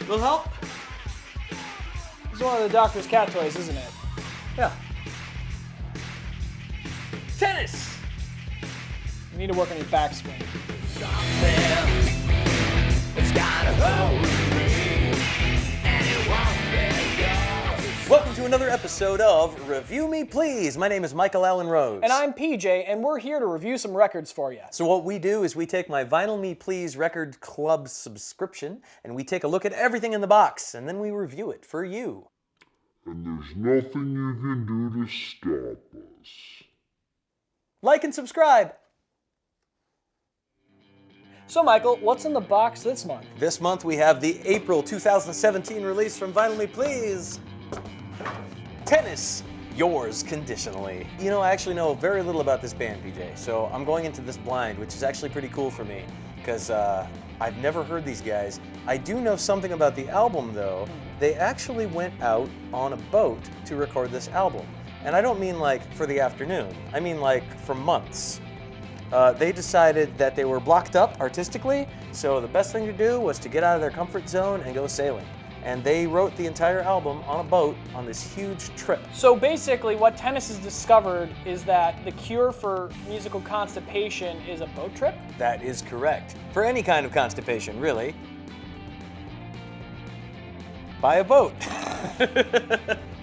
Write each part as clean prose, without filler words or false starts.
Will help? It's one of the doctor's cat toys, isn't it? Yeah. Tennis! You need to work on your backswing. Welcome to another episode of Review Me Please. My name is Michael Allen Rose. And I'm PJ, and we're here to review some records for you. So what we do is we take my Vinyl Me Please Record Club subscription, and we take a look at everything in the box, and then we review it for you. And there's nothing you can do to stop us. Like and subscribe. So Michael, what's in the box this month? This month we have the April 2017 release from Vinyl Me Please. Tennis, Yours Conditionally. You know, I actually know very little about this band, PJ, so I'm going into this blind, which is actually pretty cool for me, because I've never heard these guys. I do know something about the album, though. They actually went out on a boat to record this album. And I don't mean like for the afternoon, I mean like for months. They decided that they were blocked up artistically, so the best thing to do was to get out of their comfort zone and go sailing. And they wrote the entire album on a boat on this huge trip. So basically what Tennis has discovered is that the cure for musical constipation is a boat trip? That is correct. For any kind of constipation, really. Buy a boat.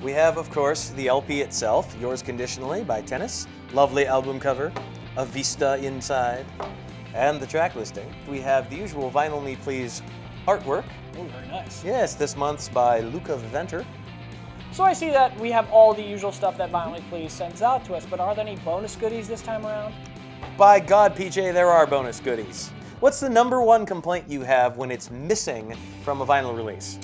We have, of course, the LP itself, Yours Conditionally by Tennis. Lovely album cover, a vista inside, and the track listing. We have the usual Vinyl Me Please artwork. Oh, very nice. Yes, this month's by Luca Viventer. So I see that we have all the usual stuff that Vinyl Me Please sends out to us, but are there any bonus goodies this time around? By God, PJ, there are bonus goodies. What's the number one complaint you have when it's missing from a vinyl release?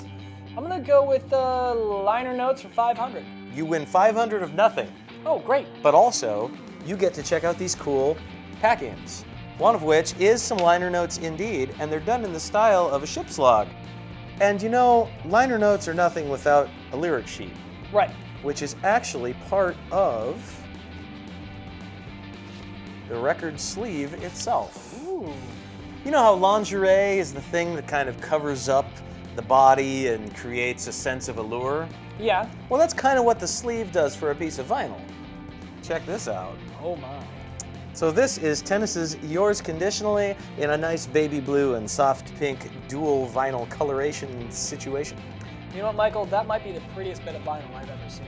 I'm gonna go with liner notes for 500. You win 500 of nothing. Oh, great. But also, you get to check out these cool pack-ins. One of which is some liner notes indeed, and they're done in the style of a ship's log. And you know, liner notes are nothing without a lyric sheet. Right. Which is actually part of the record sleeve itself. Ooh. You know how lingerie is the thing that kind of covers up the body and creates a sense of allure? Yeah. Well, that's kind of what the sleeve does for a piece of vinyl. Check this out. Oh my. So this is Tennis's Yours Conditionally in a nice baby blue and soft pink dual vinyl coloration situation. You know what, Michael? That might be the prettiest bit of vinyl I've ever seen.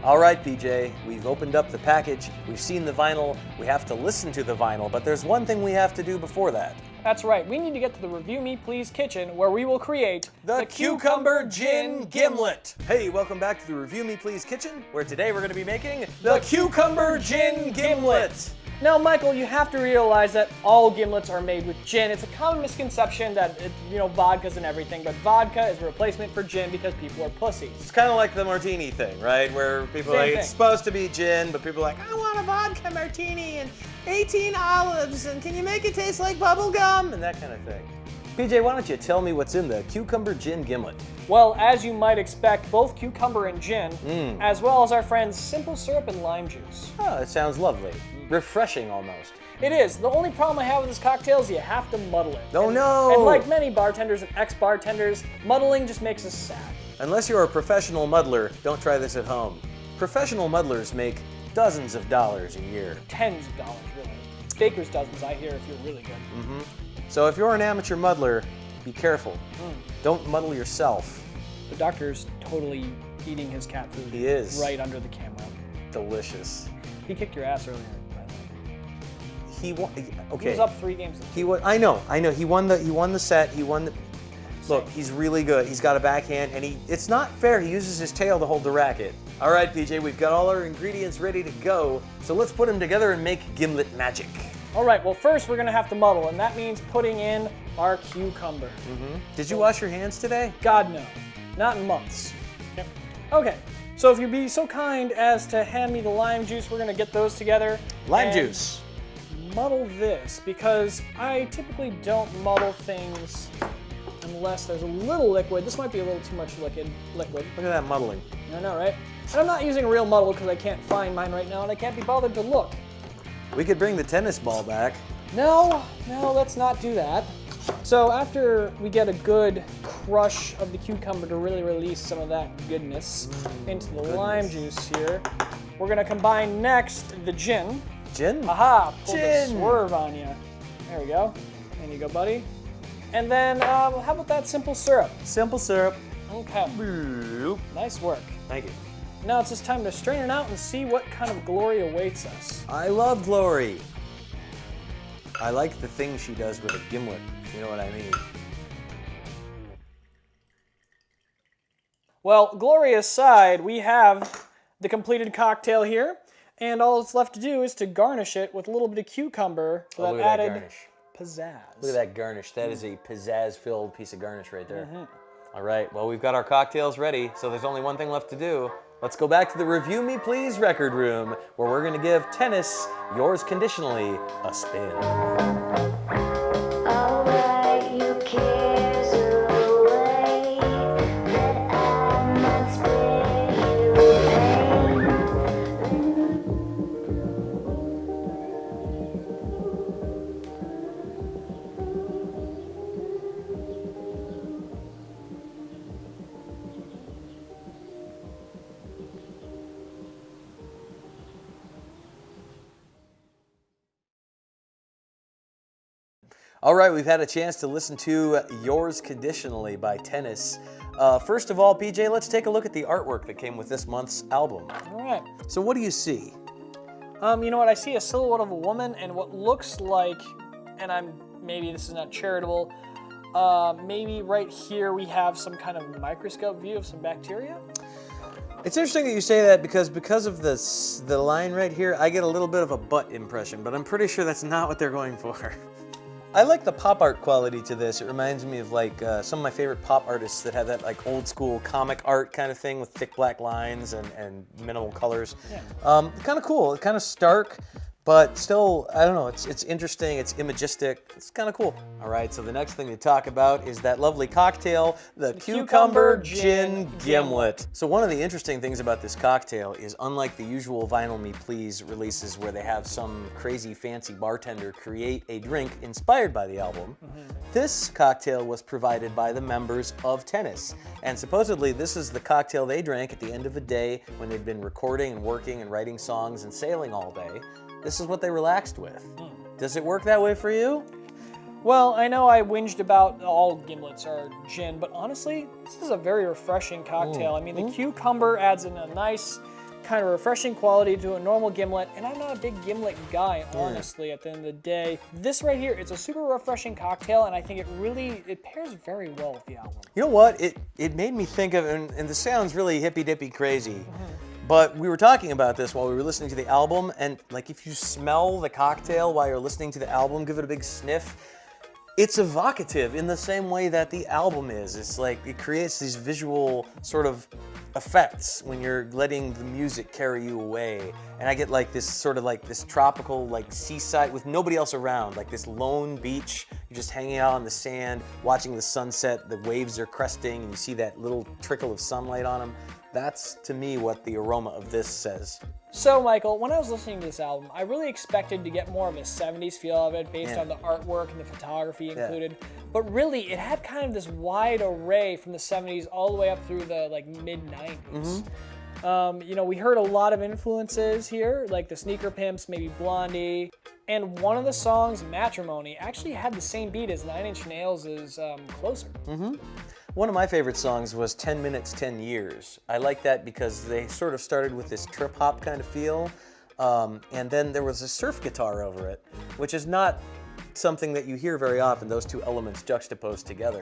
All right, PJ, we've opened up the package, we've seen the vinyl, we have to listen to the vinyl, but there's one thing we have to do before that. That's right, we need to get to the Review Me Please kitchen where we will create the Cucumber Gin Gimlet. Hey, welcome back to the Review Me Please kitchen, where today we're going to be making the Cucumber Gin Gimlet. Now, Michael, you have to realize that all gimlets are made with gin. It's a common misconception that, vodka's and everything, but vodka is a replacement for gin because people are pussies. It's kind of like the martini thing, right? Where people are like, it's supposed to be gin, but people are like, I want a vodka martini and 18 olives, and can you make it taste like bubble gum? And that kind of thing. PJ, why don't you tell me what's in the Cucumber Gin Gimlet? Well, as you might expect, both cucumber and gin, as well as our friends simple syrup and lime juice. Oh, it sounds lovely. Refreshing almost. It is. The only problem I have with this cocktail is you have to muddle it. Oh no! And like many bartenders and ex-bartenders, muddling just makes us sad. Unless you're a professional muddler, don't try this at home. Professional muddlers make dozens of dollars a year. Tens of dollars, really. Baker's dozens, I hear, if you're really good. So if you're an amateur muddler, be careful. Don't muddle yourself. The doctor's totally eating his cat food. He is. Right under the camera. Delicious. He kicked your ass earlier, by the way. He won. Okay. He was up 3 games. He won. I know. He won the set. He won the. Look, he's really good. He's got a backhand, and it's not fair. He uses his tail to hold the racket. All right, PJ, we've got all our ingredients ready to go. So let's put them together and make gimlet magic. All right. Well, first we're gonna have to muddle, and that means putting in our cucumber. Did you wash your hands today? God no, not in months. Yep. Okay. So if you'd be so kind as to hand me the lime juice, we're gonna get those together. Lime juice. Muddle this, because I typically don't muddle things unless there's a little liquid. This might be a little too much liquid. Look at that muddling. I know, right? And I'm not using a real muddle because I can't find mine right now, and I can't be bothered to look. We could bring the tennis ball back. No, let's not do that. So after we get a good crush of the cucumber to really release some of that goodness into the lime juice here. We're gonna combine next the gin. Gin? Aha! Pulled a Gin. swerve on you. There we go. There you go, buddy. And then, how about that simple syrup? Simple syrup. Okay. Nice work. Thank you. Now it's just time to strain it out and see what kind of glory awaits us. I love Glory. I like the thing she does with a gimlet, if you know what I mean. Well, glory aside, we have the completed cocktail here, and all that's left to do is to garnish it with a little bit of cucumber for look that at that added garnish. pizzazz. Look at that garnish. That is a pizzazz-filled piece of garnish right there. All right, well, we've got our cocktails ready, so there's only one thing left to do. Let's go back to the Review Me Please record room, where we're gonna give Tennis, Yours Conditionally, a spin. Alright, you cares away, but I must spare you pain. All right, we've had a chance to listen to Yours Conditionally by Tennis. First of all, PJ, let's take a look at the artwork that came with this month's album. All right. So what do you see? You know what? I see a silhouette of a woman and what looks like, and maybe this is not charitable, maybe right here we have some kind of microscope view of some bacteria. It's interesting that you say that because of the line right here, I get a little bit of a butt impression, but I'm pretty sure that's not what they're going for. I like the pop art quality to this. It reminds me of like some of my favorite pop artists that have that like old school comic art kind of thing with thick black lines and minimal colors. Yeah. Kind of cool, kind of stark, but still, I don't know, it's interesting, it's imagistic, it's kind of cool. All right, so the next thing to talk about is that lovely cocktail, the Cucumber Gin Gimlet. So one of the interesting things about this cocktail is unlike the usual Vinyl Me Please releases where they have some crazy fancy bartender create a drink inspired by the album, this cocktail was provided by the members of Tennis. And supposedly this is the cocktail they drank at the end of a day when they'd been recording and working and writing songs and sailing all day. This is what they relaxed with. Does it work that way for you? Well, I know I whinged about all gimlets are gin, but honestly, this is a very refreshing cocktail. I mean, the cucumber adds in a nice kind of refreshing quality to a normal gimlet, and I'm not a big gimlet guy, honestly, at the end of the day. This right here, it's a super refreshing cocktail, and I think it pairs very well with the album. You know what? It made me think of, and this sounds really hippy-dippy crazy, but we were talking about this while we were listening to the album, and like if you smell the cocktail while you're listening to the album, give it a big sniff, it's evocative in the same way that the album is. It's like it creates these visual sort of effects when you're letting the music carry you away. And I get like this sort of like this tropical like seaside with nobody else around, like this lone beach. You're just hanging out on the sand, watching the sunset, the waves are cresting, and you see that little trickle of sunlight on them. That's, to me, what the aroma of this says. So, Michael, when I was listening to this album, I really expected to get more of a 70s feel of it based on the artwork and the photography included. But really, it had kind of this wide array from the 70s all the way up through the like mid-90s. You know, we heard a lot of influences here, like the Sneaker Pimps, maybe Blondie. And one of the songs, Matrimony, actually had the same beat as 9 Inch Nails' Closer. One of my favorite songs was 10 Minutes, 10 Years. I like that because they sort of started with this trip hop kind of feel, and then there was a surf guitar over it, which is not something that you hear very often, those two elements juxtaposed together.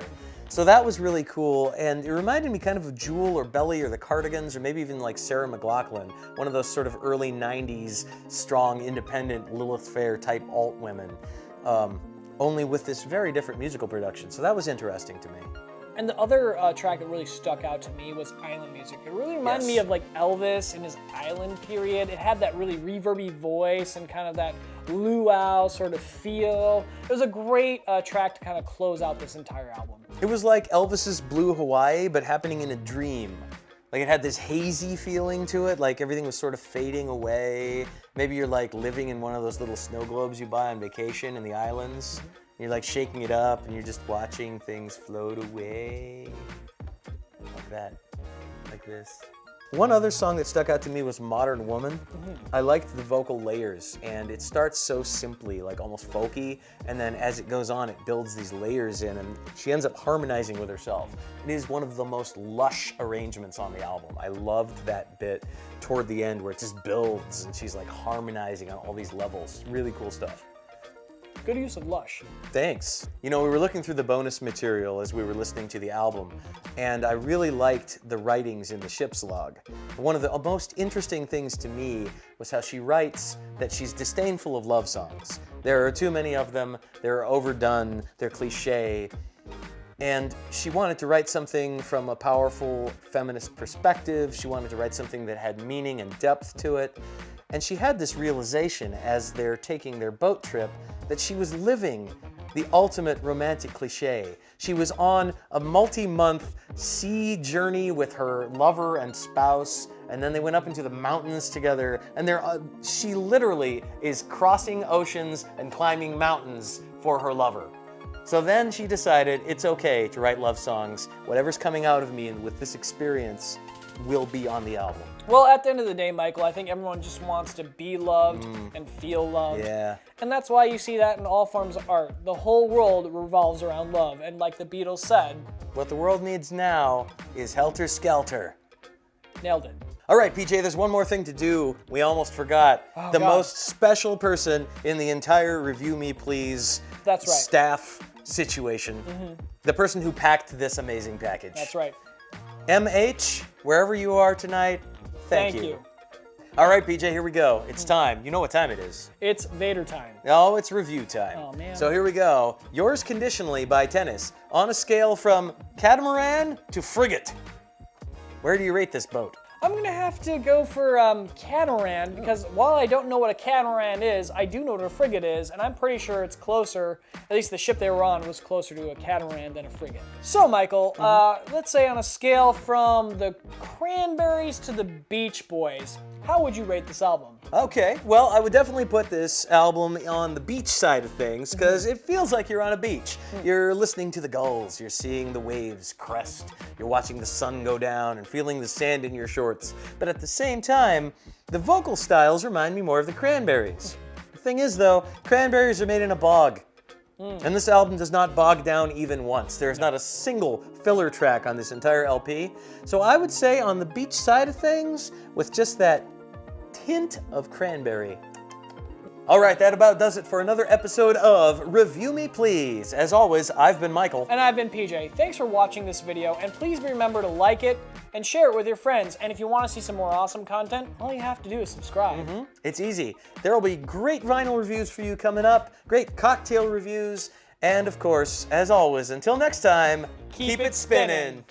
So that was really cool, and it reminded me kind of Jewel or Belly or the Cardigans, or maybe even like Sarah McLachlan, one of those sort of early 90s strong, independent Lilith Fair type alt women, only with this very different musical production. So that was interesting to me. And the other track that really stuck out to me was Island Music. It really reminded me of like Elvis in his island period. It had that really reverby voice and kind of that luau sort of feel. It was a great track to kind of close out this entire album. It was like Elvis's Blue Hawaii, but happening in a dream. Like it had this hazy feeling to it, like everything was sort of fading away, Maybe you're like living in one of those little snow globes you buy on vacation in the islands. You're like shaking it up and you're just watching things float away. Like that. Like this. One other song that stuck out to me was Modern Woman. I liked the vocal layers, and it starts so simply, like almost folky, and then as it goes on, it builds these layers in, and she ends up harmonizing with herself. It is one of the most lush arrangements on the album. I loved that bit toward the end where it just builds, and she's like harmonizing on all these levels. Really cool stuff. Good use of lush. Thanks. You know, we were looking through the bonus material as we were listening to the album, and I really liked the writings in the ship's log. One of the most interesting things to me was how she writes that she's disdainful of love songs. There are too many of them, they're overdone, they're cliche, and she wanted to write something from a powerful feminist perspective. She wanted to write something that had meaning and depth to it. And she had this realization as they're taking their boat trip that she was living the ultimate romantic cliche. She was on a multi-month sea journey with her lover and spouse, and then they went up into the mountains together, and she literally is crossing oceans and climbing mountains for her lover. So then she decided it's okay to write love songs. Whatever's coming out of me with this experience will be on the album. Well, at the end of the day, Michael, I think everyone just wants to be loved and feel loved. Yeah. And that's why you see that in all forms of art. The whole world revolves around love. And like the Beatles said, what the world needs now is Helter Skelter. Nailed it. All right, PJ, there's one more thing to do. We almost forgot. The God. most special person in the entire Review Me Please That's right. staff situation. The person who packed this amazing package. That's right. MH, wherever you are tonight, thank you. All right, PJ, here we go. It's time. You know what time it is. It's Vader time. No, it's review time. Oh, man. So here we go. Yours Conditionally by Tennis. On a scale from catamaran to frigate. Where do you rate this boat? I'm going to have to go for catamaran, because while I don't know what a catamaran is, I do know what a frigate is, and I'm pretty sure it's closer, at least the ship they were on was closer to a catamaran than a frigate. So, Michael, let's say on a scale from the Cranberries to the Beach Boys, how would you rate this album? Okay, well, I would definitely put this album on the beach side of things because it feels like you're on a beach. You're listening to the gulls, you're seeing the waves crest, you're watching the sun go down and feeling the sand in your shorts. But at the same time, the vocal styles remind me more of the Cranberries. The thing is, though, Cranberries are made in a bog. And this album does not bog down even once. There is not a single filler track on this entire LP. So I would say on the beach side of things, with just that hint of cranberry. All right, that about does it for another episode of Review Me Please. As always, I've been Michael. And I've been PJ. Thanks for watching this video, and please remember to like it and share it with your friends. And if you want to see some more awesome content, all you have to do is subscribe. It's easy. There will be great vinyl reviews for you coming up, great cocktail reviews, and of course, as always, until next time, keep it spinning.